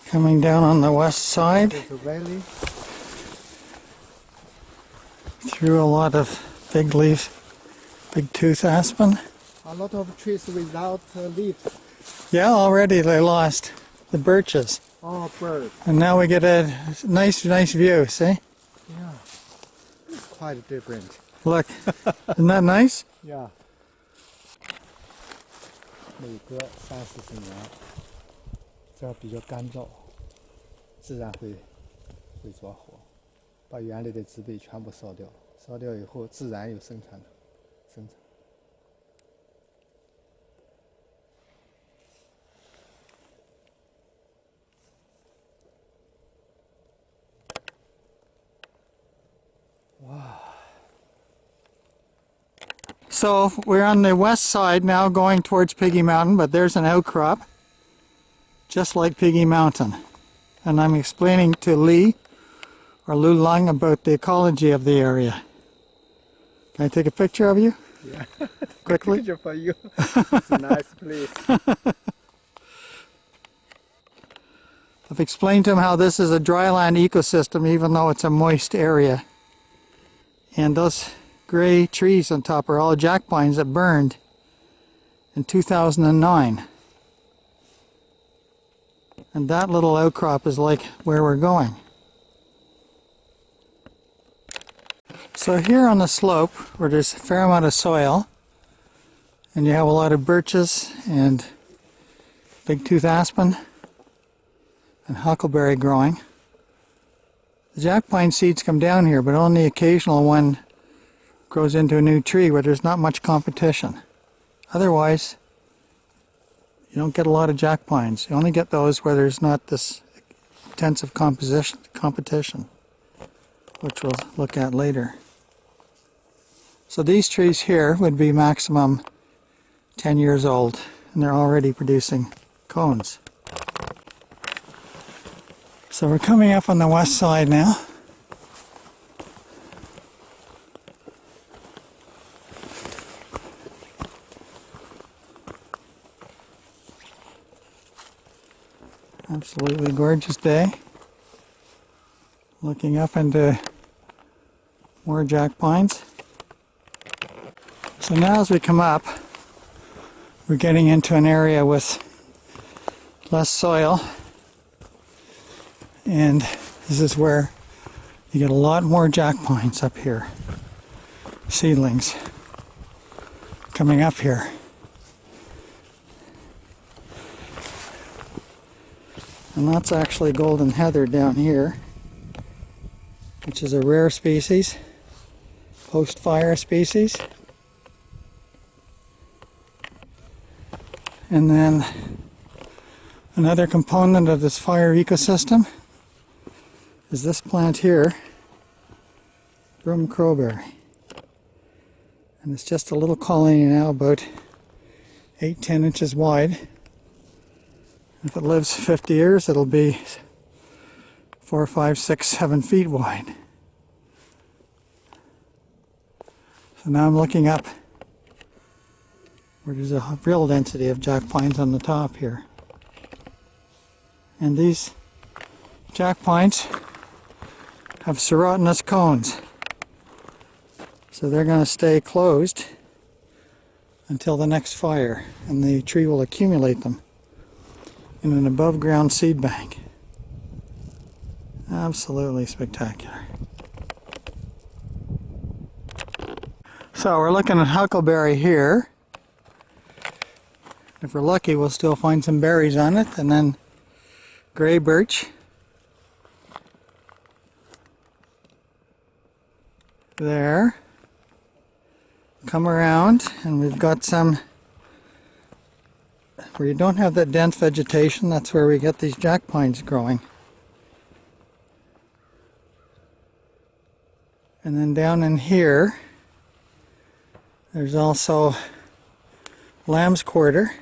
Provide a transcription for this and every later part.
Coming down on the west side. There's a valley. Through a lot of big leaf, big tooth aspen. A lot of trees without leaves. Yeah, already they lost the birches. Oh, birds. And now we get a nice view, see? Yeah. It's quite different. Look, isn't that nice? Yeah. 每隔30-40年，这儿比较干燥，自然会着火，把园里的植被全部烧掉。烧掉以后，自然有生产。哇！ So we're on the west side now going towards Piggy Mountain, but there's an outcrop just like Piggy Mountain. And I'm explaining to Lee or Lu Lung about the ecology of the area. Can I take a picture of you? Yeah. Quickly? Picture for you. It's a nice place. I've explained to him how this is a dryland ecosystem even though it's a moist area. And those gray trees on top are all jack pines that burned in 2009. And that little outcrop is like where we're going. So here on the slope where there's a fair amount of soil and you have a lot of birches and big tooth aspen and huckleberry growing. The jack pine seeds come down here, but only the occasional one grows into a new tree where there's not much competition. Otherwise, you don't get a lot of jack pines. You only get those where there's not this intensive competition, which we'll look at later. So these trees here would be maximum 10 years old, and they're already producing cones. So we're coming up on the west side now. Absolutely gorgeous day. Looking up into more jack pines. So now as we come up, we're getting into an area with less soil. And this is where you get a lot more jack pines up here. Seedlings coming up here. And that's actually golden heather down here, which is a rare species, post-fire species. And then another component of this fire ecosystem is this plant here, Broom Crowberry. And it's just a little colony now, about 8-10 inches wide. If it lives 50 years, it'll be 4, 5, 6, 7 feet wide. So now I'm looking up where there's a real density of jack pines on the top here. And these jack pines have serotinous cones. So they're going to stay closed until the next fire, and the tree will accumulate them in an above ground seed bank. Absolutely spectacular. So we're looking at huckleberry here. If we're lucky, we'll still find some berries on it, and then gray birch. There. Come around, and we've got some where you don't have that dense vegetation. That's where we get these jack pines growing. And then down in here, there's also lamb's quarter.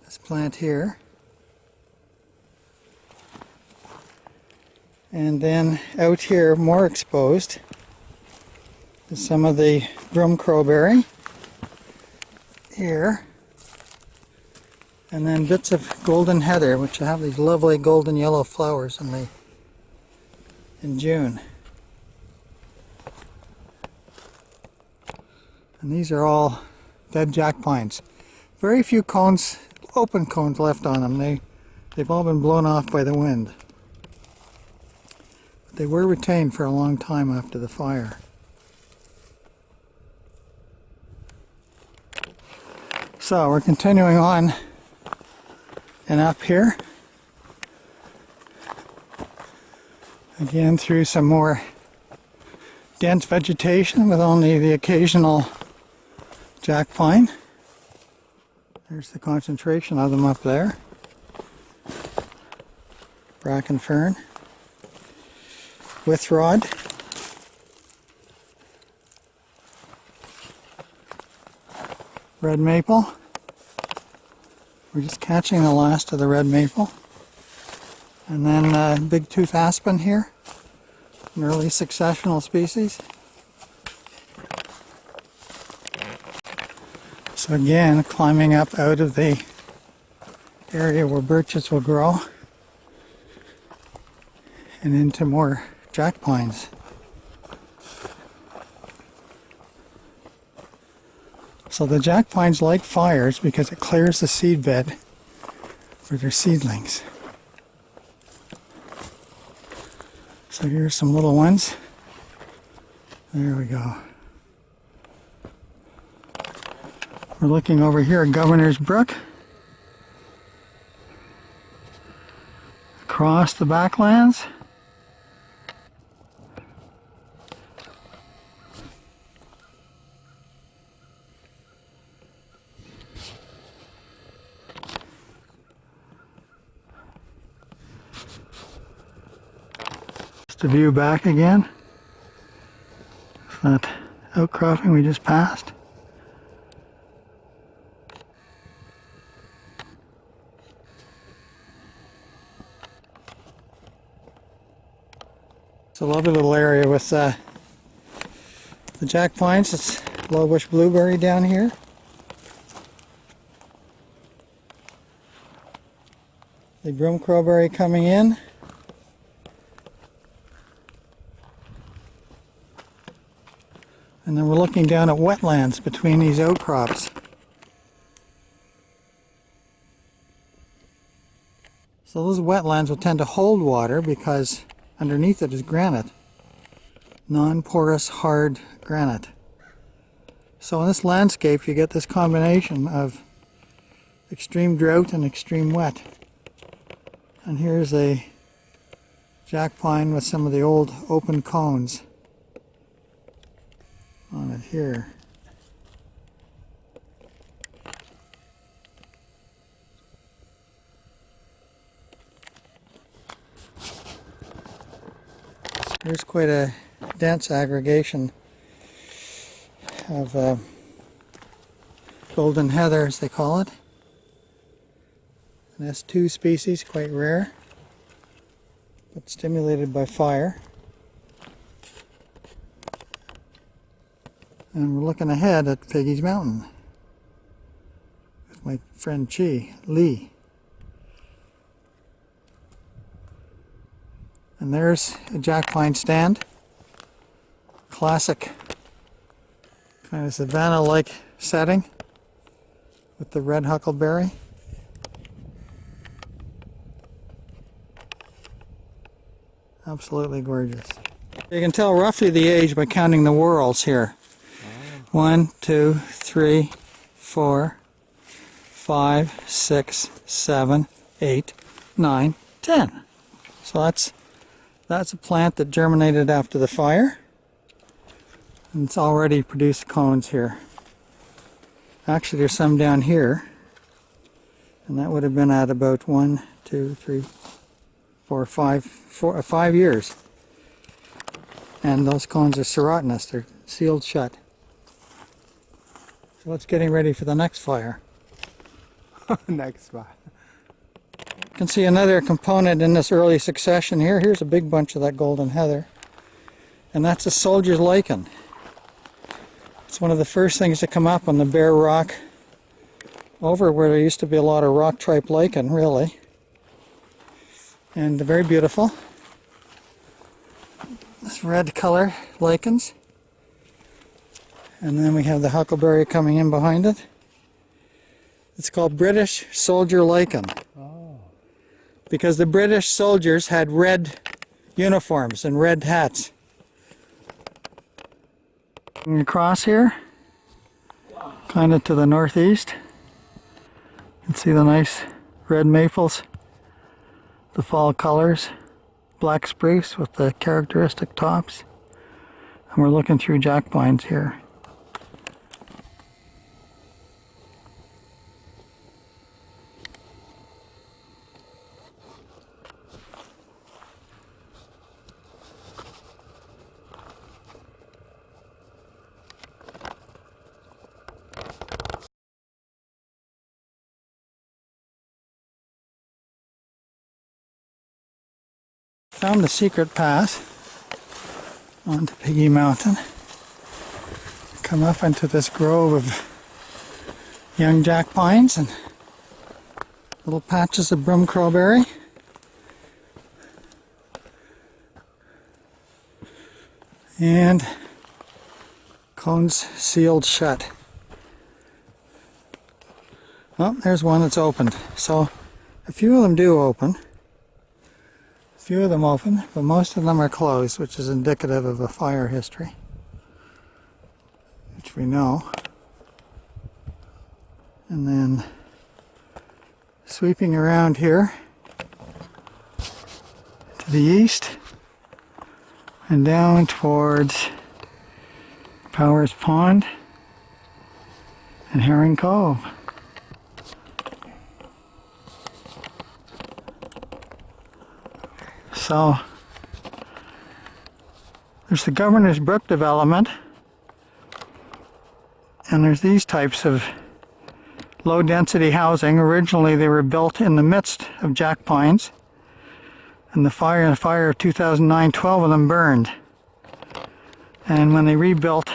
This plant here. And then out here, more exposed, is some of the broom crowberry here. And then bits of golden heather, which have these lovely golden yellow flowers in June. And these are all dead jack pines. Very few cones, open cones left on them. They've all been blown off by the wind. But they were retained for a long time after the fire. So we're continuing on and up here. Again through some more dense vegetation with only the occasional jack pine. There's the concentration of them up there. Bracken fern. Withrod. Red maple. We're just catching the last of the red maple. And then big tooth aspen here. An early successional species. So again, climbing up out of the area where birches will grow and into more jack pines. So the jack pines like fires because it clears the seed bed for their seedlings. So here's some little ones. There we go. We're looking over here at Governor's Brook. Across the Backlands. Just a view back again. That outcropping we just passed. It's a lovely little area with the jack pines. It's low bush blueberry down here. The broom crowberry coming in. And then we're looking down at wetlands between these outcrops. So those wetlands will tend to hold water because underneath it is granite. Non-porous, hard granite. So in this landscape you get this combination of extreme drought and extreme wet. And here's a jack pine with some of the old open cones on it here. There's quite a dense aggregation of golden heather, as they call it. An S2 species, quite rare, but stimulated by fire. And we're looking ahead at Piggy Mountain with my friend Lee. And there's a jack pine stand. Classic kind of savanna-like setting with the red huckleberry. Absolutely gorgeous. You can tell roughly the age by counting the whorls here. 1, 2, 3, 4, 5, 6, 7, 8, 9, 10. So that's a plant that germinated after the fire. And it's already produced cones here. Actually, there's some down here. And that would have been at about 1, 2, 3, 4, 5 years. And those cones are serotinous. They're sealed shut. So it's getting ready for the next fire. Next fire. You can see another component in this early succession here. Here's a big bunch of that golden heather. And that's a soldier's lichen. It's one of the first things to come up on the bare rock over where there used to be a lot of rock tripe lichen, really. And very beautiful. This red color lichens. And then we have the huckleberry coming in behind it. It's called British soldier lichen. Oh. Because the British soldiers had red uniforms and red hats. Across here, kind of to the northeast, you can see the nice red maples, the fall colors, black spruce with the characteristic tops, and we're looking through jack pines here. Found the secret path onto Piggy Mountain. Come up into this grove of young jack pines and little patches of broom crowberry. And cones sealed shut. Oh, there's one that's opened. So a few of them do open. Few of them open, but most of them are closed, which is indicative of a fire history, which we know. And then sweeping around here to the east and down towards Powers Pond and Herring Cove. So there's the Governor's Brook development, and there's these types of low density housing. Originally they were built in the midst of jack pines, and the fire of 2009, 12 of them burned. And when they rebuilt,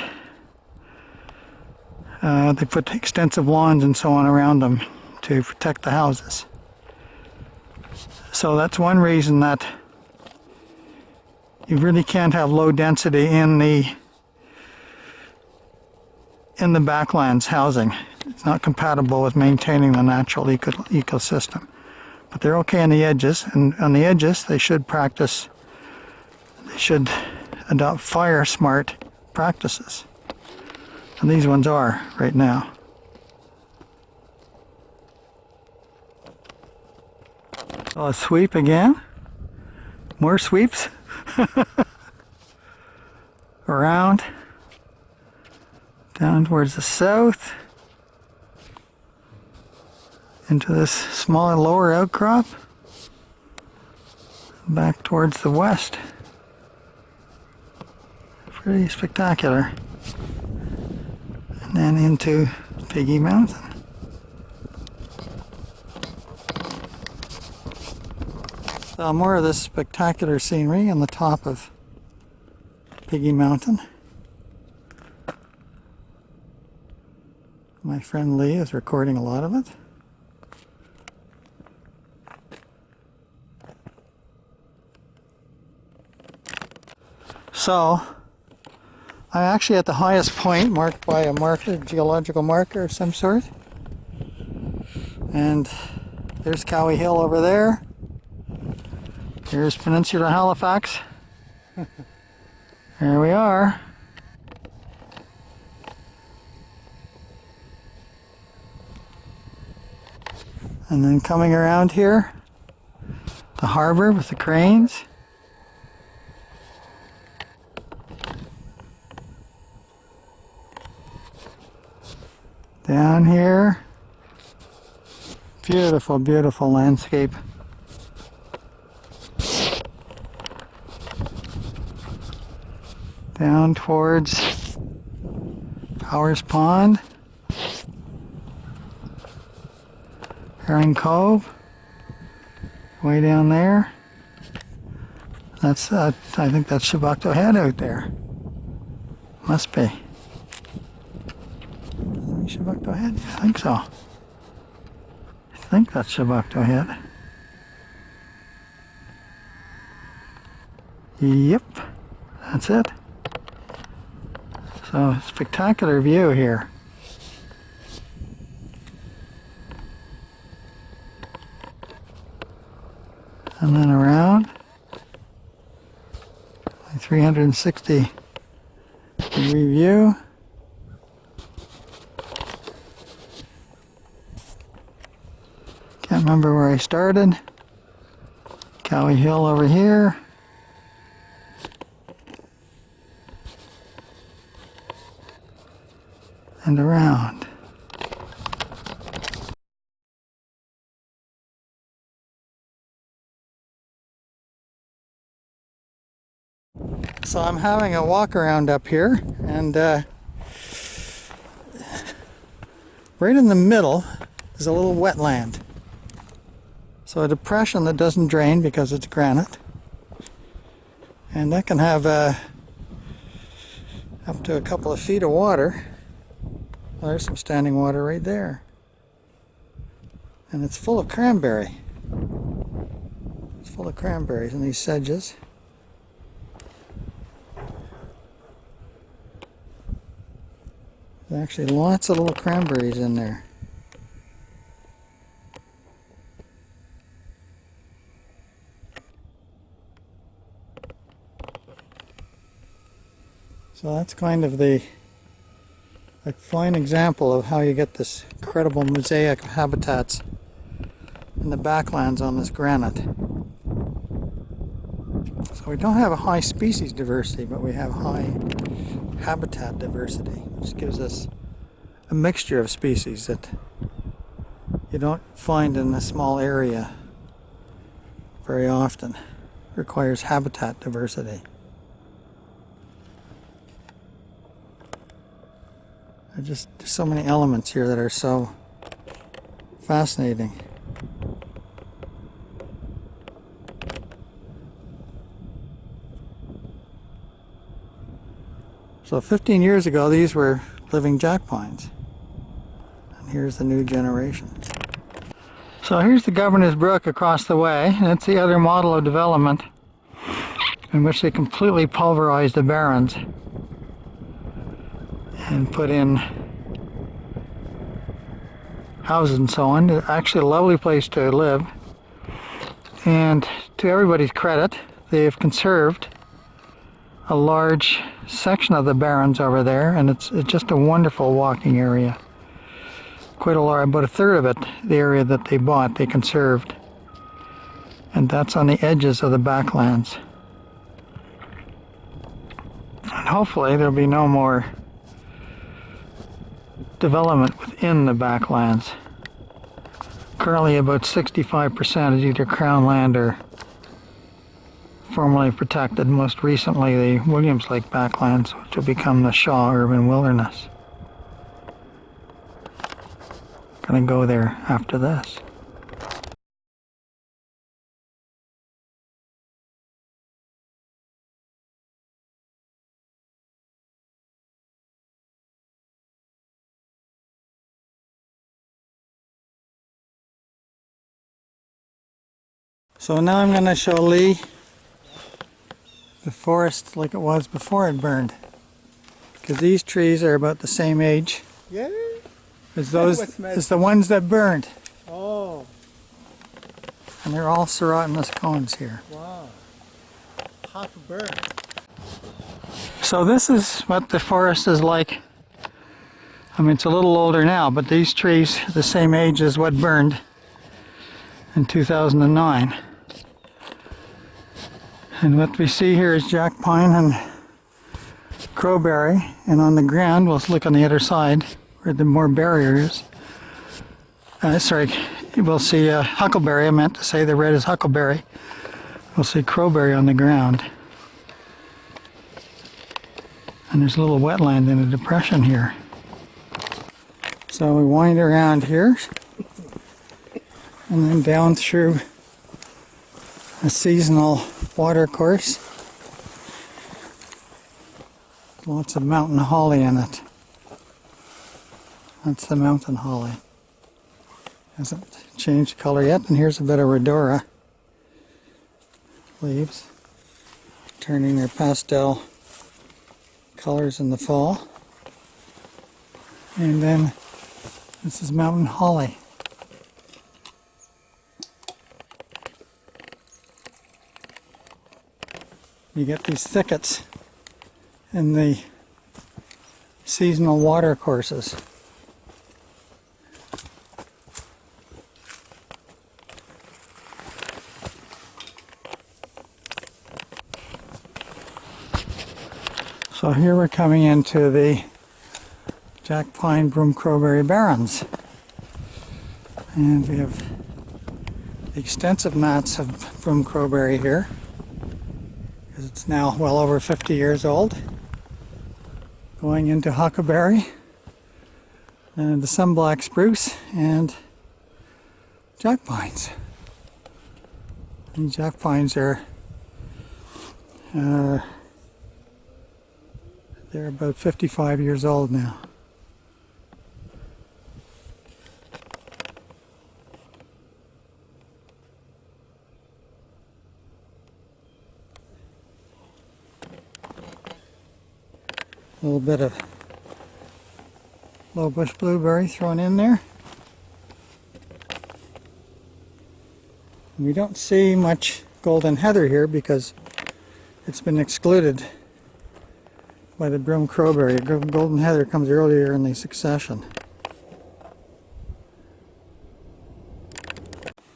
they put extensive lawns and so on around them to protect the houses. So that's one reason that you really can't have low density in the backlands housing. It's not compatible with maintaining the natural ecosystem. But they're okay on the edges, and on the edges they should adopt fire smart practices. And these ones are right now. So a sweep again. More sweeps. Around, down towards the south, into this smaller lower outcrop, back towards the west. Pretty spectacular. And then into Piggy Mountain. So more of this spectacular scenery on the top of Piggy Mountain. My friend Lee is recording a lot of it. So I'm actually at the highest point marked by a marker, geological marker of some sort. And there's Cowie Hill over there. Here's Peninsula Halifax. Here we are. And then coming around here, the harbor with the cranes. Down here, beautiful, beautiful landscape. Down towards Powers Pond, Herring Cove, way down there. That's I think that's Shabocto Head out there. Must be. Shabocto Head, yeah, I think so. think that's about to hit. Yep, that's it. So, spectacular view here. And then around. 360 degree view. Can't remember where I started. Cowie Hill over here. And around. So I'm having a walk around up here, and right in the middle is a little wetland. So a depression that doesn't drain because it's granite. And that can have up to a couple of feet of water. Well, there's some standing water right there. And it's full of cranberry. It's full of cranberries and these sedges. There's actually lots of little cranberries in there. So that's kind of a fine example of how you get this incredible mosaic of habitats in the backlands on this granite. So we don't have a high species diversity, but we have high habitat diversity, which gives us a mixture of species that you don't find in a small area very often. It requires habitat diversity. There's so many elements here that are so fascinating. So 15 years ago, these were living jack pines. And here's the new generation. So here's the Governor's Brook across the way. And it's the other model of development in which they completely pulverized the barrens and put in houses and so on. It's actually a lovely place to live. And to everybody's credit, they've conserved a large section of the barrens over there, and it's just a wonderful walking area. Quite a large, about a third of it, the area that they bought, they conserved. And that's on the edges of the backlands. And hopefully there'll be no more development within the backlands. Currently about 65% is either Crown land or formerly protected, most recently the Williams Lake Backlands, which will become the Shaw Urban Wilderness. Gonna go there after this. So now I'm going to show Lee the forest like it was before it burned. Because these trees are about the same age as the ones that burned. Oh, And they're all serotinous cones here. wow. Half burned. So this is what the forest is like. I mean, it's a little older now, but these trees are the same age as what burned in 2009. And what we see here is Jack Pine and Crowberry, and on the ground, we'll look on the other side where the more barrier is. We'll see Huckleberry. I meant to say the red is Huckleberry. We'll see Crowberry on the ground. And there's a little wetland in a depression here. So we wind around here and then down through a seasonal water course. Lots of mountain holly in it. That's the mountain holly. Hasn't changed color yet. And here's a bit of rhodora leaves, turning their pastel colors in the fall. And then this is mountain holly. You get these thickets in the seasonal water courses. So here we're coming into the Jack Pine-Broom Crowberry Barrens. And we have extensive mats of broom crowberry here, because it's now well over 50 years old. Going into Huckleberry, and into some black spruce, and jack pines. And jack pines are they're about 55 years old now. A little bit of low bush blueberry thrown in there. We don't see much golden heather here because it's been excluded by the broom crowberry. Golden heather comes earlier in the succession.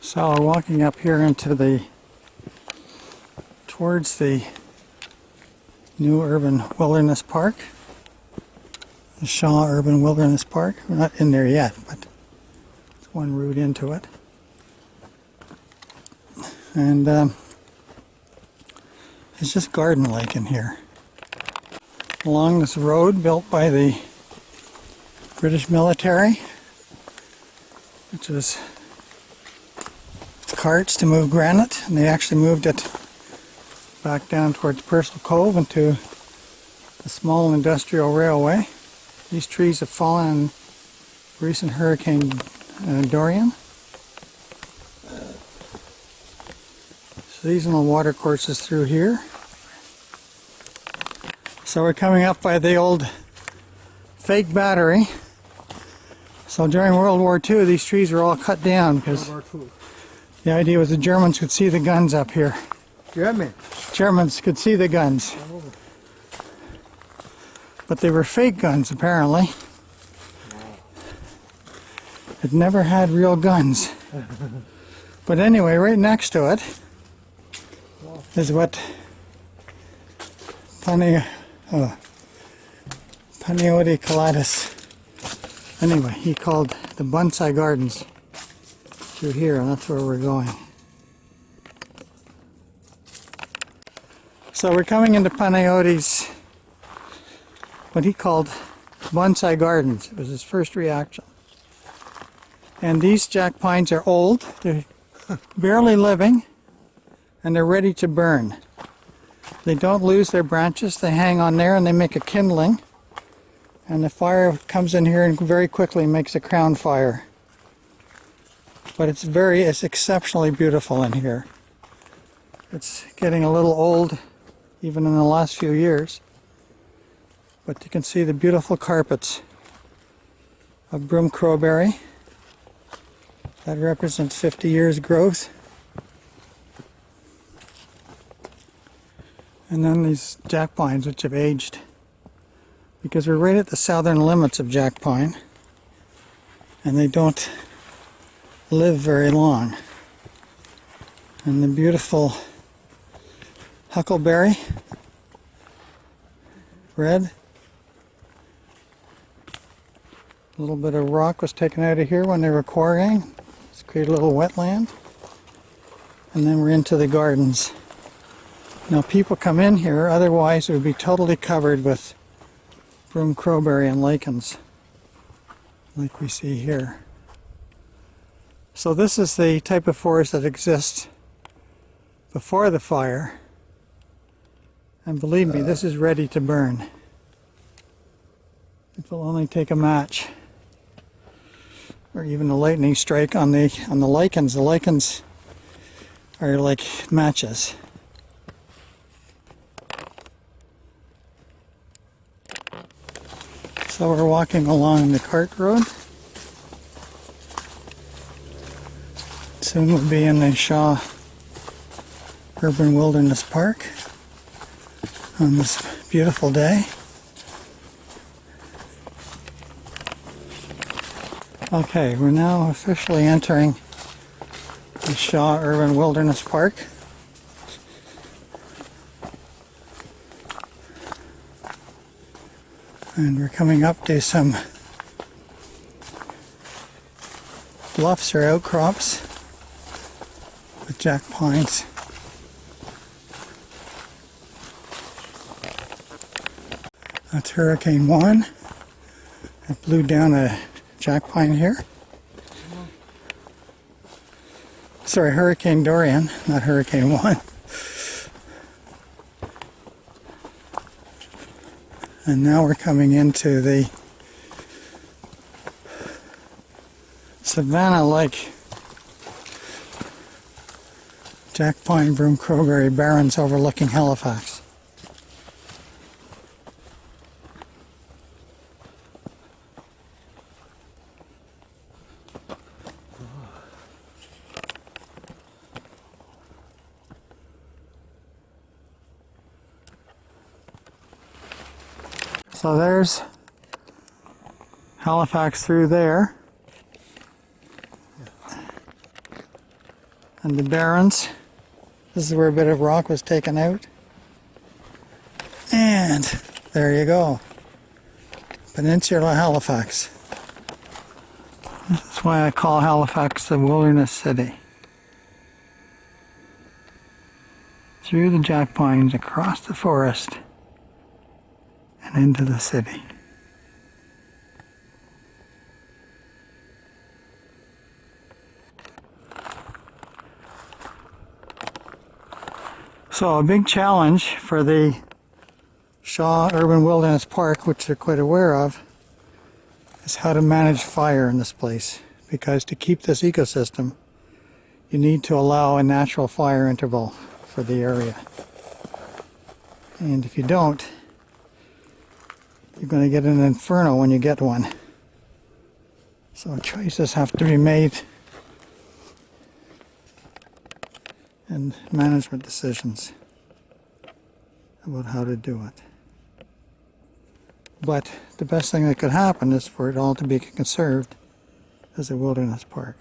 So we're walking up here into towards the new urban wilderness park, the Shaw Urban Wilderness Park. We're not in there yet, but it's one route into it. And it's just garden lake in here. Along this road built by the British military, which was carts to move granite, and they actually moved it back down towards Purcell Cove into a small industrial railway. These trees have fallen in recent Hurricane Dorian. Seasonal water courses through here. So we're coming up by the old fake battery. So during World War II, these trees were all cut down because the idea was the Germans could see the guns up here. Germans could see the guns. But they were fake guns, apparently. It never had real guns. But anyway, right next to it is what Panayotis calatus. Anyway, he called the bonsai gardens through here, and that's where we're going. So we're coming into Panayotis, what he called bonsai gardens. It was his first reaction. And these jack pines are old, they're barely living, and they're ready to burn. They don't lose their branches, they hang on there and they make a kindling. And the fire comes in here and very quickly makes a crown fire. But it's exceptionally beautiful in here. It's getting a little old, even in the last few years. But you can see the beautiful carpets of broom crowberry. That represents 50 years growth. And then these jack pines, which have aged, because we're right at the southern limits of jack pine, and they don't live very long. And the beautiful huckleberry, red. A little bit of rock was taken out of here when they were quarrying. It's created a little wetland. And then we're into the gardens. Now people come in here, otherwise it would be totally covered with broom crowberry and lichens, like we see here. So this is the type of forest that exists before the fire. And believe me, this is ready to burn. It will only take a match. or even a lightning strike on the lichens. The lichens are like matches. So we're walking along the cart road. Soon we'll be in the Shaw Urban Wilderness Park on this beautiful day. Okay, we're now officially entering the Shaw Urban Wilderness Park. And we're coming up to some bluffs or outcrops with jack pines. That's Hurricane 1. It blew down a jack pine here. Sorry, Hurricane Dorian, not Hurricane 1. And now we're coming into the savanna-like Jack Pine-Broom Crowberry Barrens overlooking Halifax. So there's Halifax through there, and the Barrens. This is where a bit of rock was taken out, and there you go, Peninsula Halifax. This is why I call Halifax the wilderness city. Through the jack pines, across the forest, and into the city. So a big challenge for the Shaw Urban Wilderness Park, which they're quite aware of, is how to manage fire in this place. Because to keep this ecosystem, you need to allow a natural fire interval for the area. And if you don't, you're going to get an inferno when you get one. So choices have to be made, and management decisions about how to do it. But the best thing that could happen is for it all to be conserved as a wilderness park.